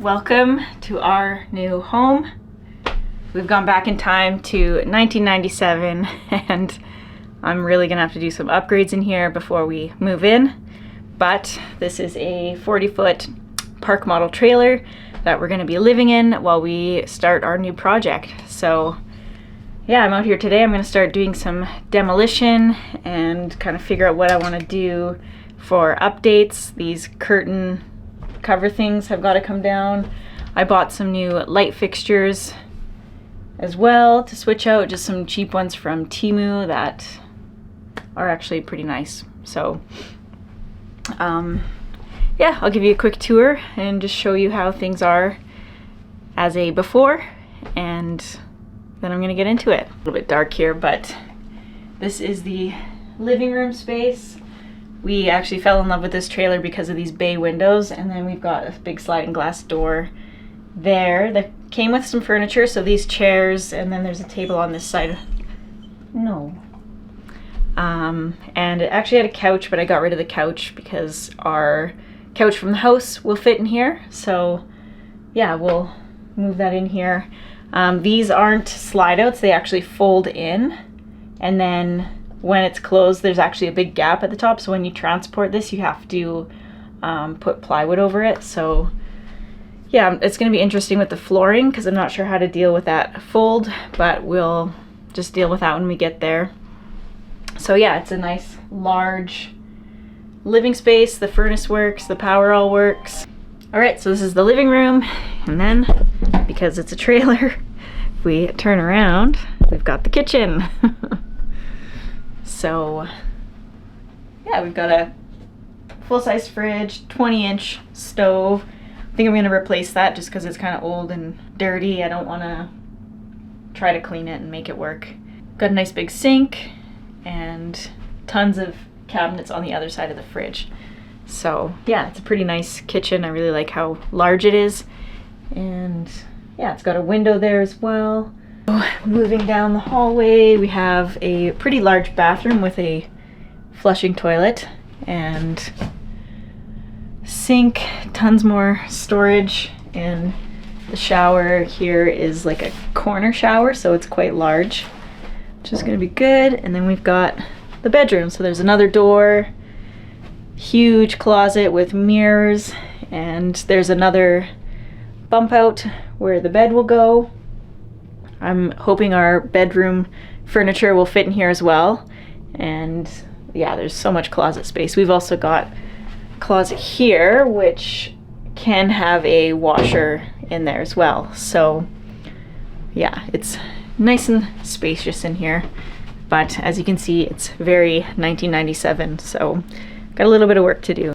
Welcome to our new home. We've gone back in time to 1997 and I'm really gonna have to do some upgrades in here before we move in. But this is a 40-foot park model trailer that we're gonna be living in while we start our new project. So yeah, I'm out here today. I'm gonna start doing some demolition and kind of figure out what I wanna do for updates. These curtain cover things have got to come down. I bought some new light fixtures as well to switch out, just some cheap ones from Temu that are actually pretty nice. So yeah, I'll give you a quick tour and just show you how things are as a before, and then I'm gonna get into it. A little bit dark here, but this is the living room space. We actually fell in love with this trailer because of these bay windows, and then we've got a big sliding glass door there that came with some furniture, so these chairs, and then there's a table on this side. No. And it actually had a couch, but I got rid of the couch because our couch from the house will fit in here. So yeah, we'll move that in here. These aren't slide outs, they actually fold in, and then when it's closed, there's actually a big gap at the top, so when you transport this, you have to put plywood over it. So yeah, it's going to be interesting with the flooring because I'm not sure how to deal with that fold, but we'll just deal with that when we get there. So yeah, it's a nice large living space. The furnace works, the power all works. All right, so this is the living room, and then because it's a trailer, if we turn around, we've got the kitchen. So yeah, we've got a full-size fridge, 20-inch stove. I think I'm going to replace that just because it's kind of old and dirty. I don't want to try to clean it and make it work. Got a nice big sink and tons of cabinets on the other side of the fridge. So yeah, it's a pretty nice kitchen. I really like how large it is. And yeah, it's got a window there as well. Moving down the hallway, we have a pretty large bathroom with a flushing toilet and sink, tons more storage, and the shower here is like a corner shower, so it's quite large, which is going to be good. And then we've got the bedroom, so there's another door, huge closet with mirrors, and there's another bump out where the bed will go. I'm hoping our bedroom furniture will fit in here as well. And yeah, there's so much closet space. We've also got a closet here, which can have a washer in there as well. So yeah, it's nice and spacious in here. But as you can see, it's very 1997, so got a little bit of work to do.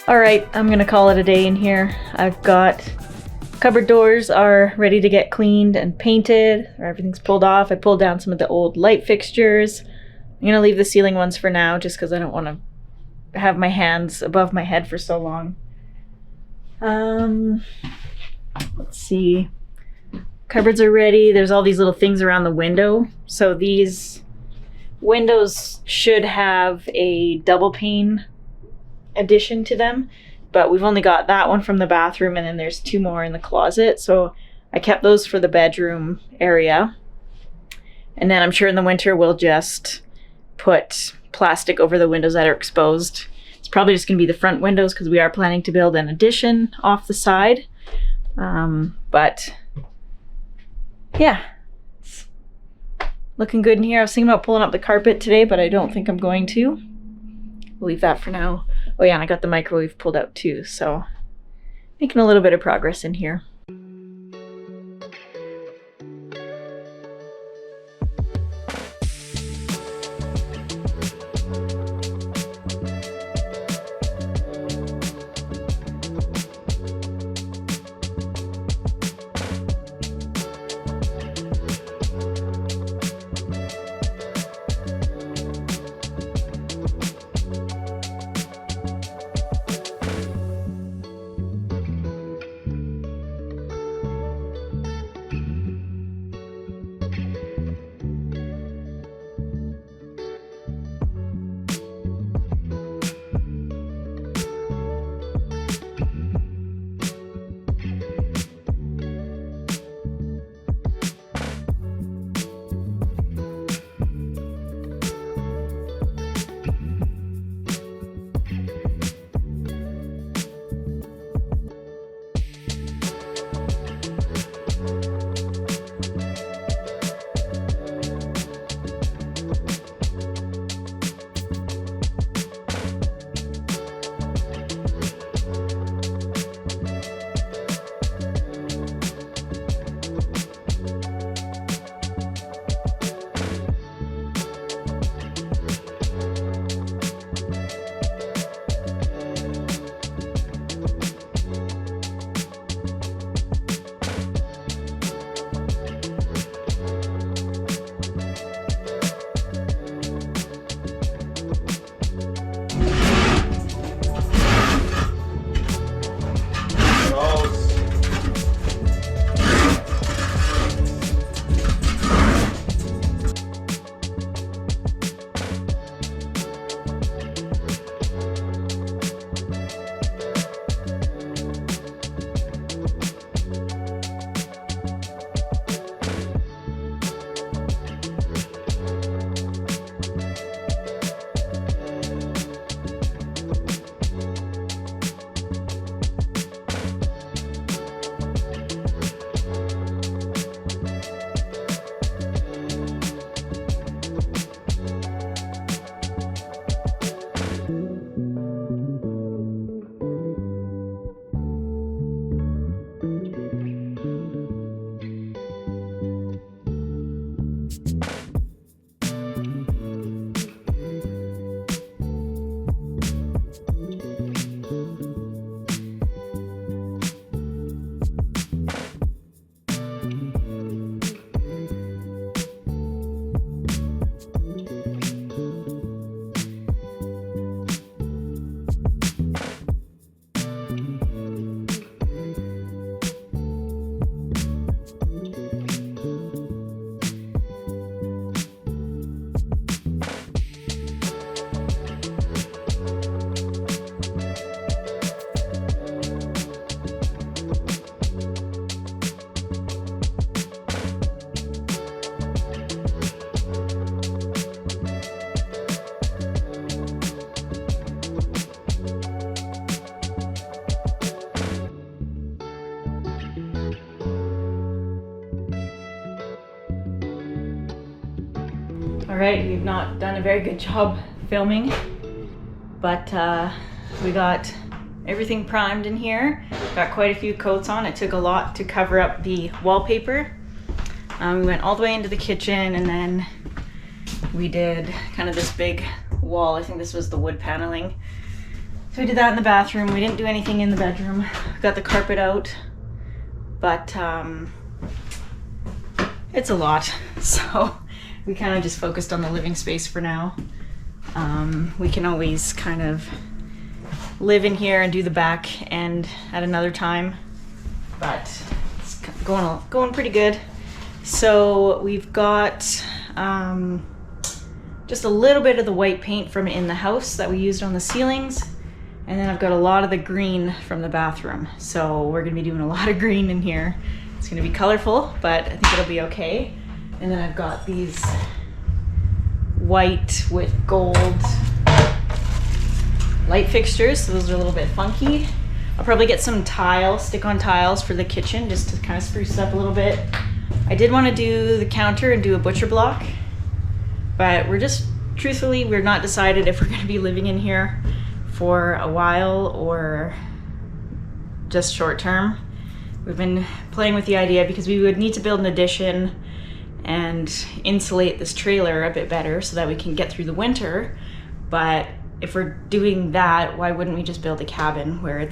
All right, I'm gonna call it a day in here. I've got cupboard doors are ready to get cleaned and painted, or everything's pulled off. I pulled down some of the old light fixtures. I'm gonna leave the ceiling ones for now just because I don't want to have my hands above my head for so long. Let's see. Cupboards are ready. There's all these little things around the window. So these windows should have a double pane addition to them, but we've only got that one from the bathroom, and then there's 2 more in the closet. So I kept those for the bedroom area. And then I'm sure in the winter we'll just put plastic over the windows that are exposed. It's probably just gonna be the front windows because we are planning to build an addition off the side. But yeah, it's looking good in here. I was thinking about pulling up the carpet today, but I don't think I'm going to. We'll leave that for now. Oh yeah, and I got the microwave pulled out too, so making a little bit of progress in here. Alright, we've not done a very good job filming, but we got everything primed in here. Got quite a few coats on. It took a lot to cover up the wallpaper. We went all the way into the kitchen, and then we did kind of this big wall. I think this was the wood paneling. So we did that in the bathroom. We didn't do anything in the bedroom. Got the carpet out, but it's a lot. So we kind of just focused on the living space for now. We can always kind of live in here and do the back end at another time, but it's going pretty good. So we've got just a little bit of the white paint from in the house that we used on the ceilings, and then I've got a lot of the green from the bathroom. So we're gonna be doing a lot of green in here. It's gonna be colorful, but I think it'll be okay. And then I've got these white with gold light fixtures, so those are a little bit funky. I'll probably get some stick-on tiles for the kitchen just to kind of spruce it up a little bit. I did want to do the counter and do a butcher block, but truthfully, we're not decided if we're going to be living in here for a while or just short term. We've been playing with the idea because we would need to build an addition and insulate this trailer a bit better so that we can get through the winter. But if we're doing that, why wouldn't we just build a cabin where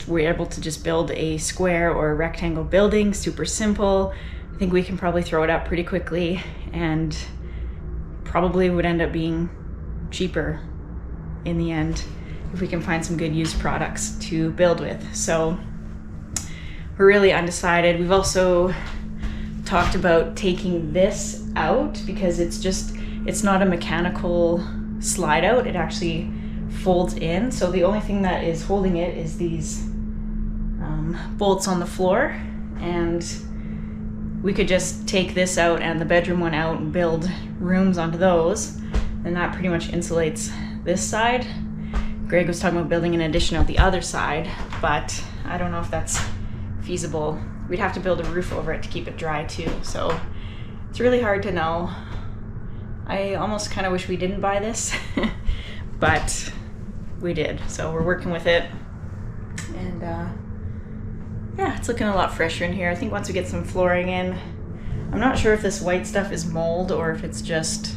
we're able to just build a square or a rectangle building, super simple. I think we can probably throw it up pretty quickly and probably would end up being cheaper in the end if we can find some good used products to build with. So we're really undecided. We've also talked about taking this out because it's not a mechanical slide out, it actually folds in. So the only thing that is holding it is these bolts on the floor, and we could just take this out and the bedroom one out and build rooms onto those, and that pretty much insulates this side. Greg was talking about building an addition out the other side, but I don't know if that's feasible. We'd have to build a roof over it to keep it dry too, so it's really hard to know. I almost kind of wish we didn't buy this, but we did, so we're working with it. And yeah, it's looking a lot fresher in here. I think once we get some flooring in, I'm not sure if this white stuff is mold or if it's just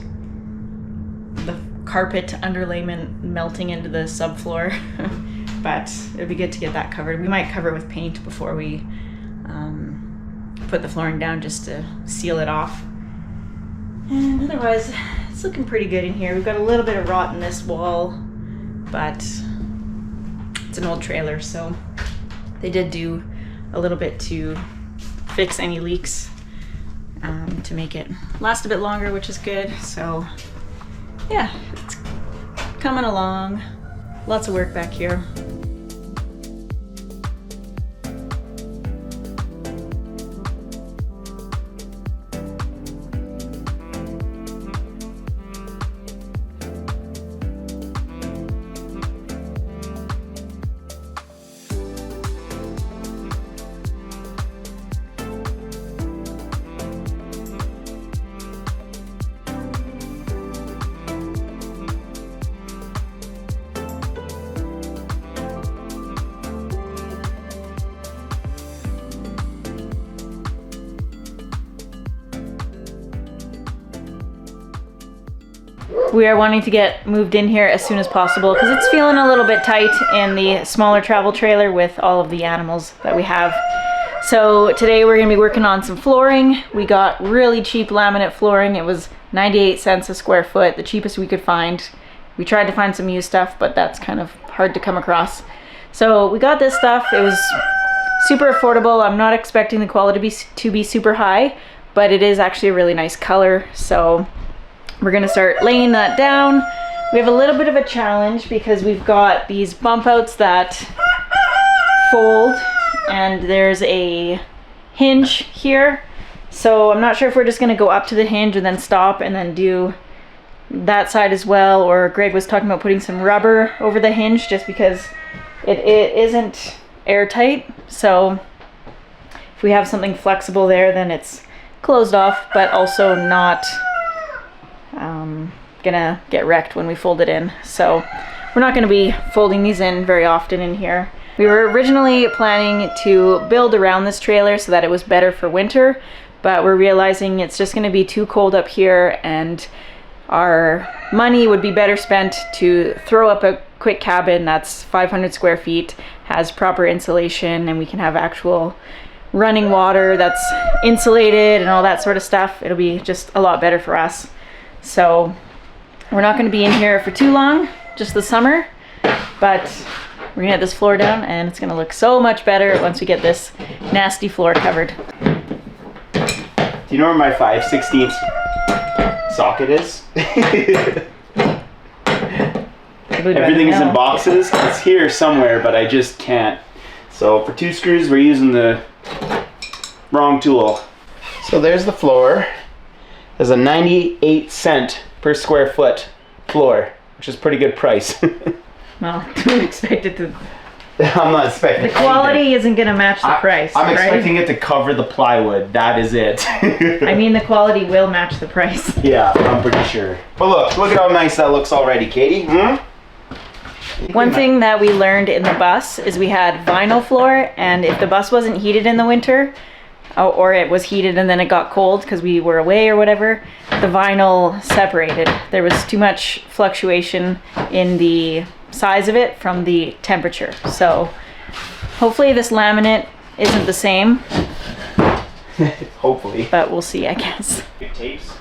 the carpet underlayment melting into the subfloor, but it'd be good to get that covered. We might cover it with paint before we put the flooring down just to seal it off. And otherwise, it's looking pretty good in here. We've got a little bit of rot in this wall, but it's an old trailer, so they did do a little bit to fix any leaks to make it last a bit longer, which is good. So yeah, it's coming along. Lots of work back here. We are wanting to get moved in here as soon as possible because it's feeling a little bit tight in the smaller travel trailer with all of the animals that we have. So today we're going to be working on some flooring. We got really cheap laminate flooring. It was 98 cents a square foot, the cheapest we could find. We tried to find some used stuff, but that's kind of hard to come across. So we got this stuff. It was super affordable. I'm not expecting the quality to be super high, but it is actually a really nice color. So we're gonna start laying that down. We have a little bit of a challenge because we've got these bump outs that fold and there's a hinge here. So I'm not sure if we're just gonna go up to the hinge and then stop and then do that side as well, or Greg was talking about putting some rubber over the hinge just because it isn't airtight. So if we have something flexible there, then it's closed off, but also not gonna get wrecked when we fold it in. So we're not gonna be folding these in very often in here. We were originally planning to build around this trailer so that it was better for winter, but we're realizing it's just gonna be too cold up here and our money would be better spent to throw up a quick cabin that's 500 square feet, has proper insulation, and we can have actual running water that's insulated and all that sort of stuff. It'll be just a lot better for us. So we're not going to be in here for too long, just the summer, but we're gonna get this floor down and it's gonna look so much better once we get this nasty floor covered. Do you know where my 5/16 socket is? Everything's in boxes. It's here somewhere, but I just can't. So for 2 screws, we're using the wrong tool. So there's the floor. There's a 98 cent per square foot floor, which is a pretty good price. Well, don't expect it to. I'm not expecting The quality anything. isn't going to match the price. I'm right? expecting it to cover the plywood. That is it. I mean, the quality will match the price. Yeah, I'm pretty sure. But look at how nice that looks already, Katie. One thing that we learned in the bus is we had vinyl floor, and if the bus wasn't heated in the winter, or it was heated and then it got cold because we were away or whatever, the vinyl separated. There was too much fluctuation in the size of it from the temperature. So hopefully this laminate isn't the same. Hopefully. But we'll see, I guess. Tapes.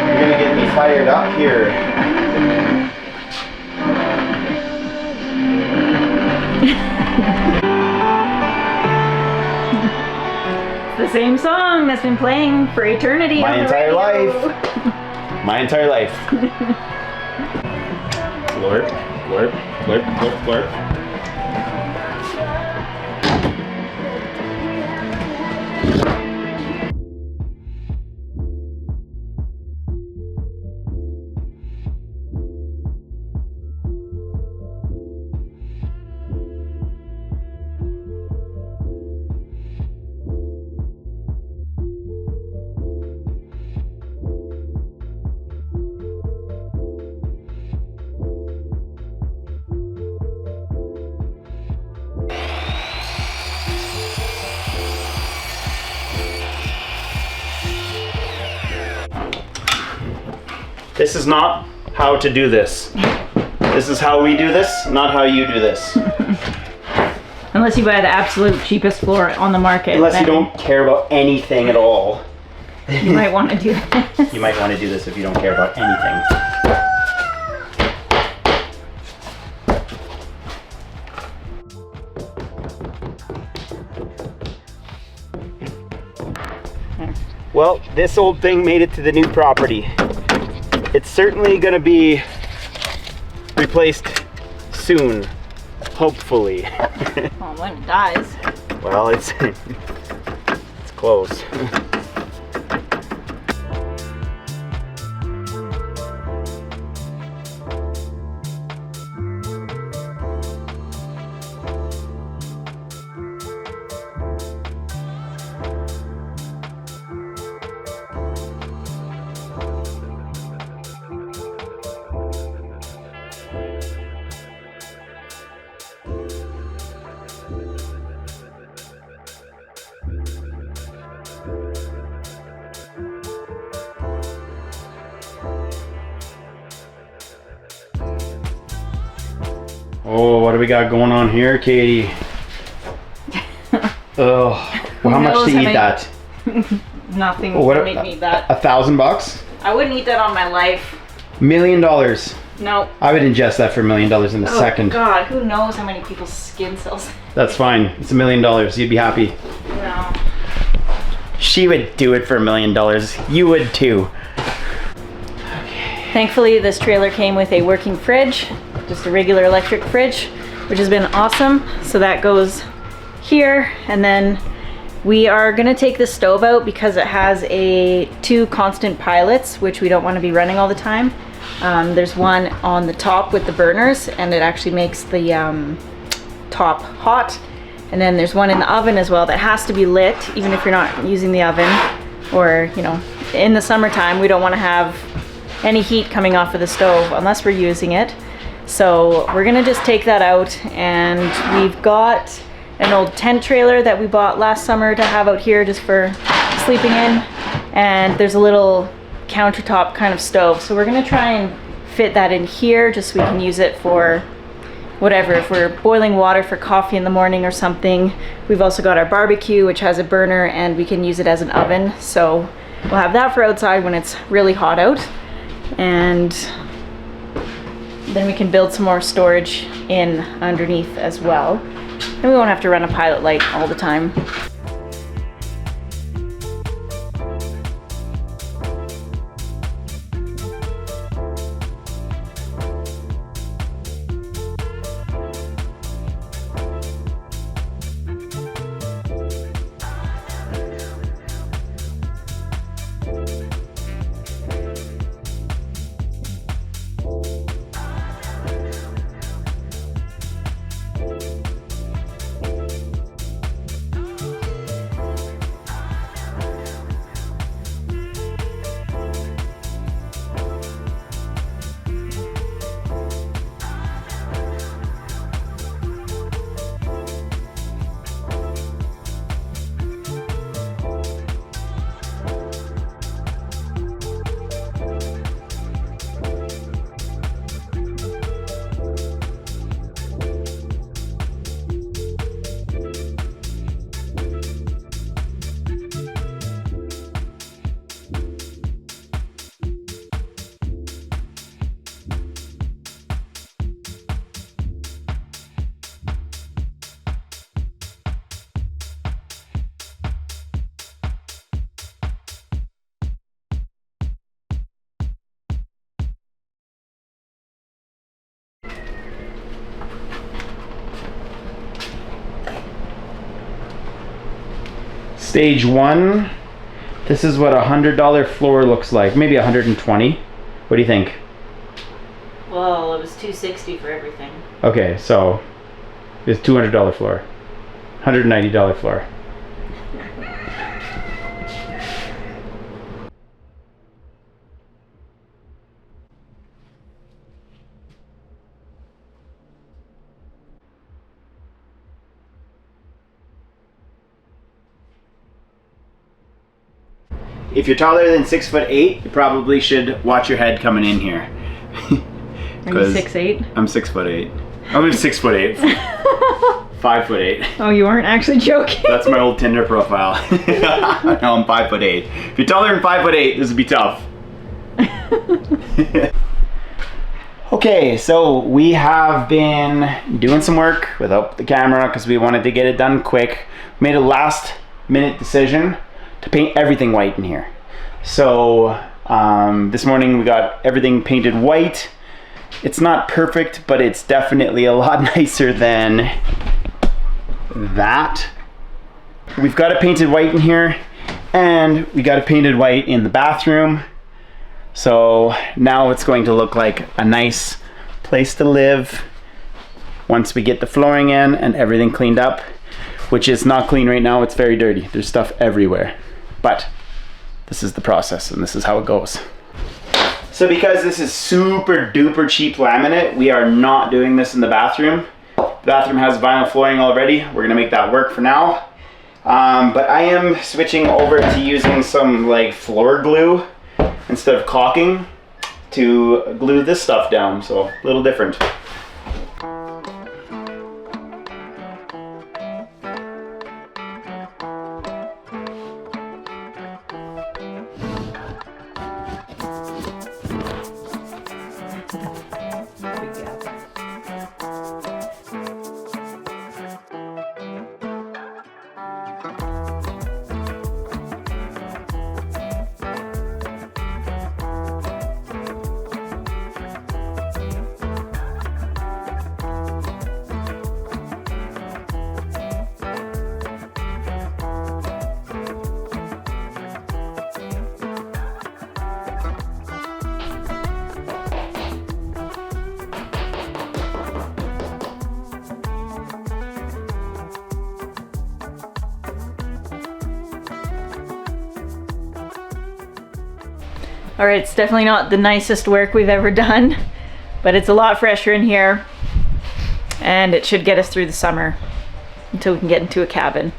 You're gonna get me fired up here. The same song that's been playing for eternity. My entire life. My entire life. Blurp, blurp, blurp, blurp, blurp. This is not how to do this. This is how we do this, not how you do this. Unless you buy the absolute cheapest floor on the market. Unless you don't care about anything at all. You might want to do this. You might want to do this if you don't care about anything. Well, this old thing made it to the new property. It's certainly going to be replaced soon, hopefully. Well, when it dies. Well, it's close. Oh, what do we got going on here, Katie? Oh, well, how much to eat that? Nothing Oh, to make me eat that. $1,000? I wouldn't eat that on my life. $1 million. No. I would ingest that for $1 million in a second. God, who knows how many people's skin cells. That's fine. It's $1 million. You'd be happy. No. She would do it for $1 million. You would too. Thankfully, this trailer came with a working fridge, just a regular electric fridge, which has been awesome. So that goes here, and then we are gonna take the stove out because it has two constant pilots, which we don't want to be running all the time. There's one on the top with the burners, and it actually makes the top hot. And then there's one in the oven as well that has to be lit, even if you're not using the oven. Or, you know, in the summertime, we don't want to have any heat coming off of the stove unless we're using it. So we're gonna just take that out, and we've got an old tent trailer that we bought last summer to have out here just for sleeping in. And there's a little countertop kind of stove. So we're gonna try and fit that in here just so we can use it for whatever, if we're boiling water for coffee in the morning or something. We've also got our barbecue, which has a burner, and we can use it as an oven. So we'll have that for outside when it's really hot out. And then we can build some more storage in underneath as well. And we won't have to run a pilot light all the time. Stage 1, this is what a $100 floor looks like, maybe 120. What do you think? Well, it was $260 for everything. Okay, so it's $200 floor, $190 floor. If you're taller than 6'8", you probably should watch your head coming in here. Are you 6'8"? I'm 6'8". I'm 6'8". 5'8". Oh, you weren't actually joking. That's my old Tinder profile. No, I'm 5'8". If you're taller than 5'8", this would be tough. Okay, so we have been doing some work without the camera because we wanted to get it done quick. We made a last minute decision to paint everything white in here. So this morning we got everything painted white. It's not perfect, but it's definitely a lot nicer than that. We've got it painted white in here, and we got it painted white in the bathroom. So now it's going to look like a nice place to live once we get the flooring in and everything cleaned up, which is not clean right now. It's very dirty. There's stuff everywhere. But this is the process, and this is how it goes. So because this is super duper cheap laminate, we are not doing this in the bathroom. The bathroom has vinyl flooring already. We're gonna make that work for now. But I am switching over to using some like floor glue instead of caulking to glue this stuff down, so a little different. All right, it's definitely not the nicest work we've ever done, But it's a lot fresher in here, and it should get us through the summer until we can get into a cabin.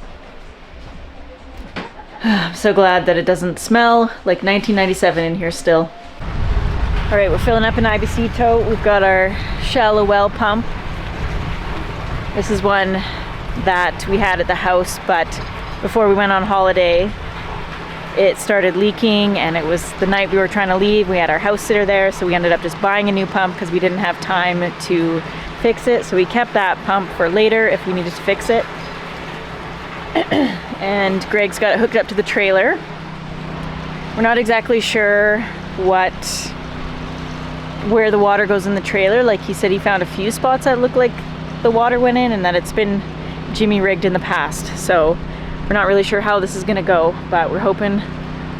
I'm so glad that it doesn't smell like 1997 in here still. All right, we're filling up an IBC tote. We've got our shallow well pump. This is one that we had at the house, but before we went on holiday, it started leaking, and it was the night we were trying to leave. We had our house sitter there, so we ended up just buying a new pump because we didn't have time to fix it. So we kept that pump for later if we needed to fix it. And Greg's got it hooked up to the trailer. We're not exactly sure where the water goes in the trailer. Like he said, he found a few spots that look like the water went in, and that it's been Jimmy rigged in the past. So we're not really sure how this is gonna go, but we're hoping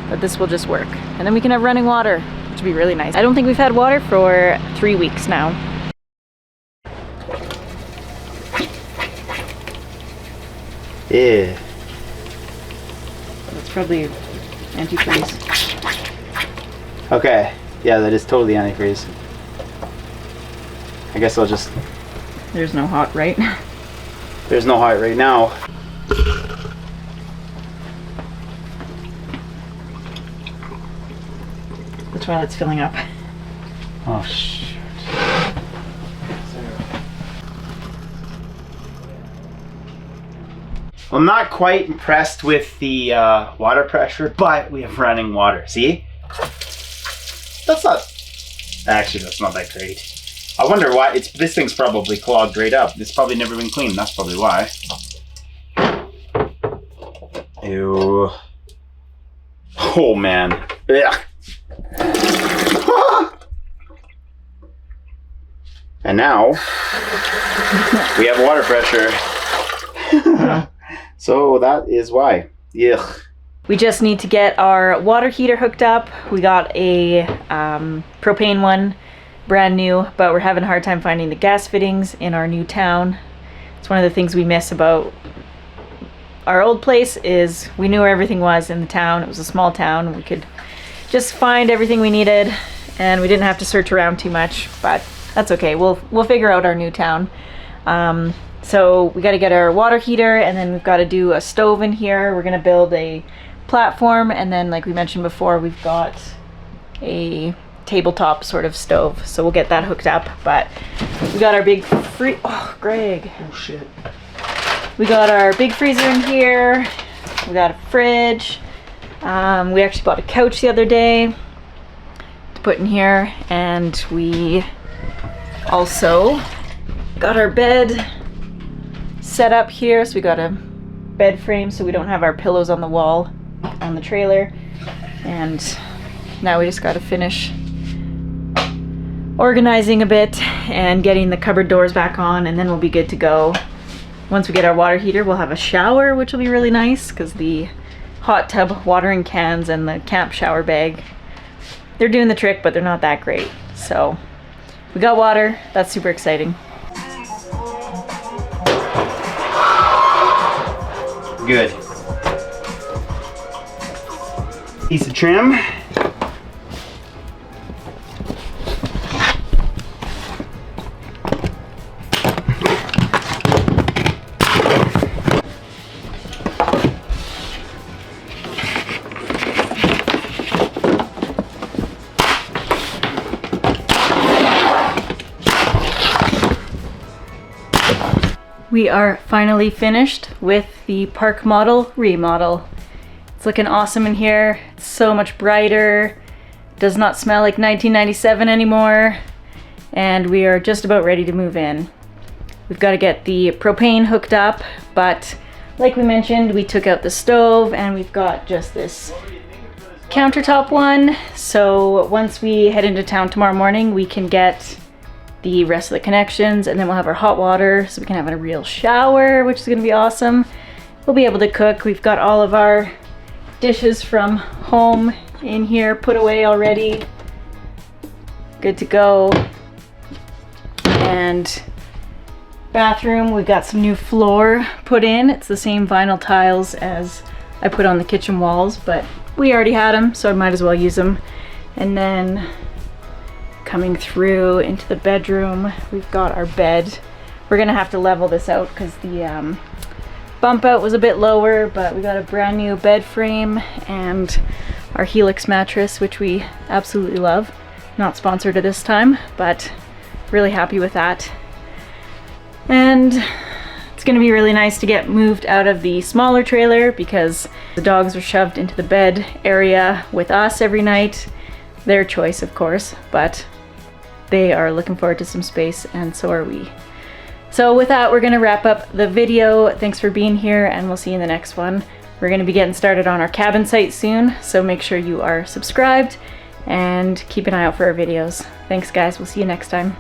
that this will just work. And then we can have running water, which would be really nice. I don't think we've had water for 3 weeks now. Yeah. That's probably antifreeze. Okay. Yeah, that is totally antifreeze. I guess I'll just... There's no hot, right? There's no hot right now. The toilet's filling up. Oh, shoot. I'm not quite impressed with the water pressure, but we have running water. See? That's not... Actually, that's not that great. I wonder why. This thing's probably clogged right up. It's probably never been cleaned. That's probably why. Ew. Oh, man. Ugh. And now, we have water pressure. So that is why. Yuck. We just need to get our water heater hooked up. We got a propane one, brand new, but we're having a hard time finding the gas fittings in our new town. It's one of the things we miss about our old place is we knew where everything was in the town. It was a small town. We could just find everything we needed, and we didn't have to search around too much, but that's okay. We'll figure out our new town. So we got to get our water heater, and then we've got to do a stove in here. We're going to build a platform, and then like we mentioned before, we've got a tabletop sort of stove, so we'll get that hooked up. But we got our big oh Greg, Oh shit. we got our big freezer in here, we got a fridge, we actually bought a couch the other day to put in here, and we also got our bed set up here. So we got a bed frame so we don't have our pillows on the wall on the trailer, and now we just got to finish organizing a bit and getting the cupboard doors back on, and then we'll be good to go. Once we get our water heater, we'll have a shower, which will be really nice because the hot tub watering cans and the camp shower bag, they're doing the trick, but they're not that great. So we got water. That's super exciting. Good. Piece of trim. We are finally finished with the park model remodel. It's looking awesome in here. It's so much brighter. Does not smell like 1997 anymore. And we are just about ready to move in. We've got to get the propane hooked up, but like we mentioned, we took out the stove and we've got just this countertop one. So once we head into town tomorrow morning, we can get the rest of the connections, and then we'll have our hot water so we can have a real shower, which is going to be awesome. We'll be able to cook. We've got all of our dishes from home in here put away already. Good to go. And bathroom, we've got some new floor put in. It's the same vinyl tiles as I put on the kitchen walls, but we already had them, so I might as well use them. And then coming through into the bedroom. We've got our bed. We're gonna have to level this out because the bump out was a bit lower, but we got a brand new bed frame and our Helix mattress, which we absolutely love. Not sponsored at this time, but really happy with that. And it's gonna be really nice to get moved out of the smaller trailer because the dogs are shoved into the bed area with us every night. Their choice, of course, but they are looking forward to some space, and so are we. So with that, we're gonna wrap up the video. Thanks for being here, and we'll see you in the next one. We're gonna be getting started on our cabin site soon, so make sure you are subscribed and keep an eye out for our videos. Thanks guys, we'll see you next time.